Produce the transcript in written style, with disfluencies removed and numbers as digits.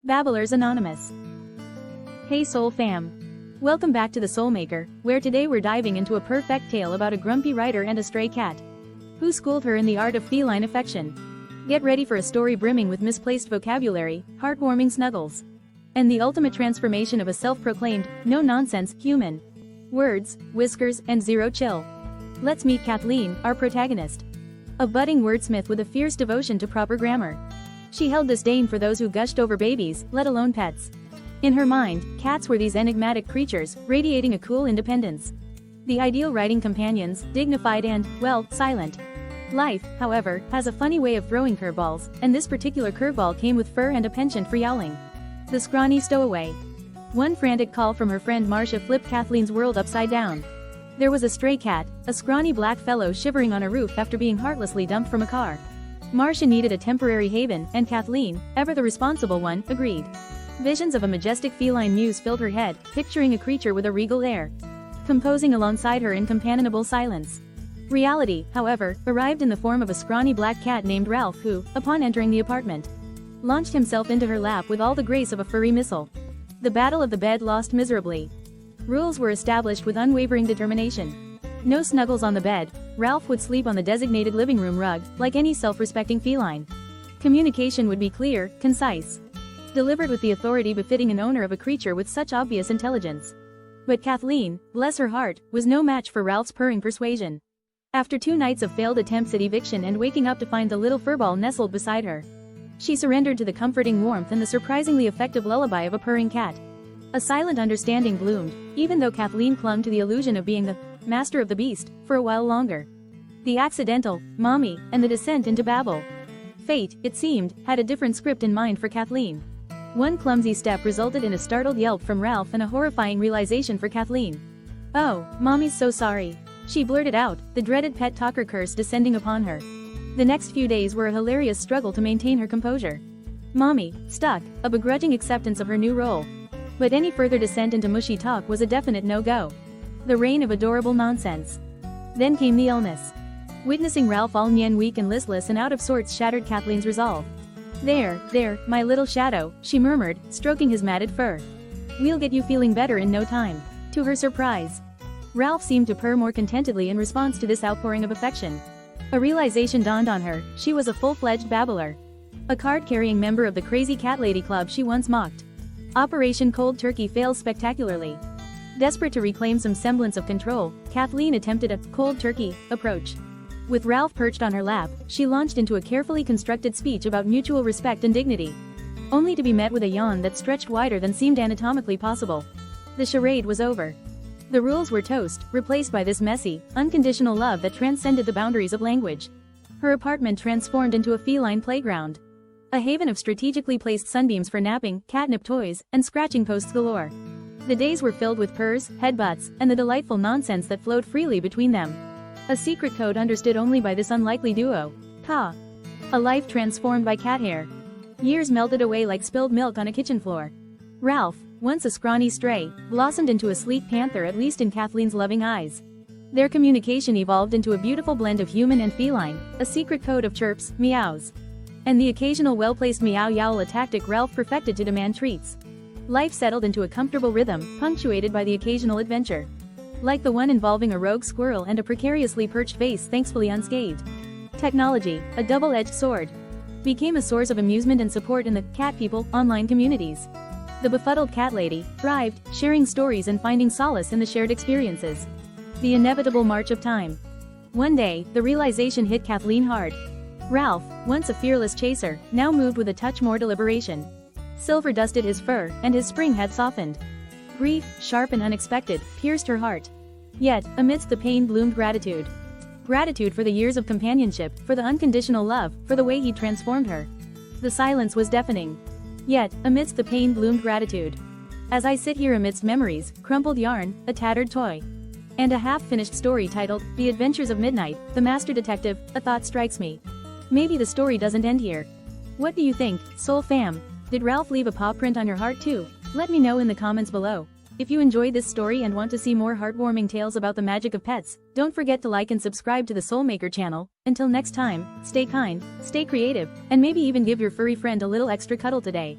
Babblers Anonymous. Hey Soul Fam! Welcome back to the Soulmaker, where today we're diving into a perfect tale about a grumpy writer and a stray cat who schooled her in the art of feline affection. Get ready for a story brimming with misplaced vocabulary, heartwarming snuggles, and the ultimate transformation of a self-proclaimed, no-nonsense, human. Words, whiskers, and zero chill. Let's meet Kathleen, our protagonist. A budding wordsmith with a fierce devotion to proper grammar. She held disdain for those who gushed over babies, let alone pets. In her mind, cats were these enigmatic creatures, radiating a cool independence. The ideal writing companions, dignified and, well, silent. Life, however, has a funny way of throwing curveballs, and this particular curveball came with fur and a penchant for yowling. The scrawny stowaway. One frantic call from her friend Marcia flipped Kathleen's world upside down. There was a stray cat, a scrawny black fellow shivering on a roof after being heartlessly dumped from a car. Marcia needed a temporary haven, and Kathleen, ever the responsible one, agreed. Visions of a majestic feline muse filled her head, picturing a creature with a regal air, composing alongside her in companionable silence. Reality, however, arrived in the form of a scrawny black cat named Ralph who, upon entering the apartment, launched himself into her lap with all the grace of a furry missile. The battle of the bed lost miserably. Rules were established with unwavering determination. No snuggles on the bed. Ralph would sleep on the designated living room rug, like any self-respecting feline. Communication would be clear, concise, delivered with the authority befitting an owner of a creature with such obvious intelligence. But Kathleen, bless her heart, was no match for Ralph's purring persuasion. After 2 nights of failed attempts at eviction and waking up to find the little furball nestled beside her, she surrendered to the comforting warmth and the surprisingly effective lullaby of a purring cat. A silent understanding bloomed, even though Kathleen clung to the illusion of being the master of the beast for a while longer. The accidental, mommy, and the descent into babble. Fate, it seemed, had a different script in mind for Kathleen. One clumsy step resulted in a startled yelp from Ralph and a horrifying realization for Kathleen. "Oh, mommy's so sorry," she blurted out, the dreaded pet talker curse descending upon her. The next few days were a hilarious struggle to maintain her composure. Mommy, stuck, a begrudging acceptance of her new role. But any further descent into mushy talk was a definite no-go. The reign of adorable nonsense. Then came the illness. Witnessing Ralph all nyen weak and listless and out of sorts shattered Kathleen's resolve. There, my little shadow," she murmured, stroking his matted fur. "We'll get you feeling better in no time." To her surprise, Ralph seemed to purr more contentedly in response to this outpouring of affection. A realization dawned on her: she was a full-fledged babbler. A card-carrying member of the crazy cat lady club she once mocked. Operation Cold Turkey fails spectacularly. Desperate to reclaim some semblance of control, Kathleen attempted a cold turkey approach. With Ralph perched on her lap, she launched into a carefully constructed speech about mutual respect and dignity, only to be met with a yawn that stretched wider than seemed anatomically possible. The charade was over. The rules were toast, replaced by this messy, unconditional love that transcended the boundaries of language. Her apartment transformed into a feline playground. A haven of strategically placed sunbeams for napping, catnip toys, and scratching posts galore. The days were filled with purrs, headbutts, and the delightful nonsense that flowed freely between them. A secret code understood only by this unlikely duo. Ha! A life transformed by cat hair. Years melted away like spilled milk on a kitchen floor. Ralph, once a scrawny stray, blossomed into a sleek panther, at least in Kathleen's loving eyes. Their communication evolved into a beautiful blend of human and feline, a secret code of chirps, meows, and the occasional well-placed meow-yowl, a tactic Ralph perfected to demand treats. Life settled into a comfortable rhythm, punctuated by the occasional adventure, like the one involving a rogue squirrel and a precariously perched vase thankfully unscathed. Technology, a double-edged sword, became a source of amusement and support in the cat people online communities. The befuddled cat lady thrived, sharing stories and finding solace in the shared experiences. The inevitable march of time. One day, the realization hit Kathleen hard. Ralph, once a fearless chaser, now moved with a touch more deliberation. Silver dusted his fur, and his spring had softened. Grief, sharp and unexpected, pierced her heart. Yet, amidst the pain bloomed gratitude. Gratitude for the years of companionship, for the unconditional love, for the way he transformed her. The silence was deafening. Yet, amidst the pain bloomed gratitude. As I sit here amidst memories, crumpled yarn, a tattered toy, and a half-finished story titled, The Adventures of Midnight, the Master Detective, a thought strikes me. Maybe the story doesn't end here. What do you think, Soul Fam? Did Ralph leave a paw print on your heart too? Let me know in the comments below. If you enjoyed this story and want to see more heartwarming tales about the magic of pets, don't forget to like and subscribe to the Soulmaker channel. Until next time, stay kind, stay creative, and maybe even give your furry friend a little extra cuddle today.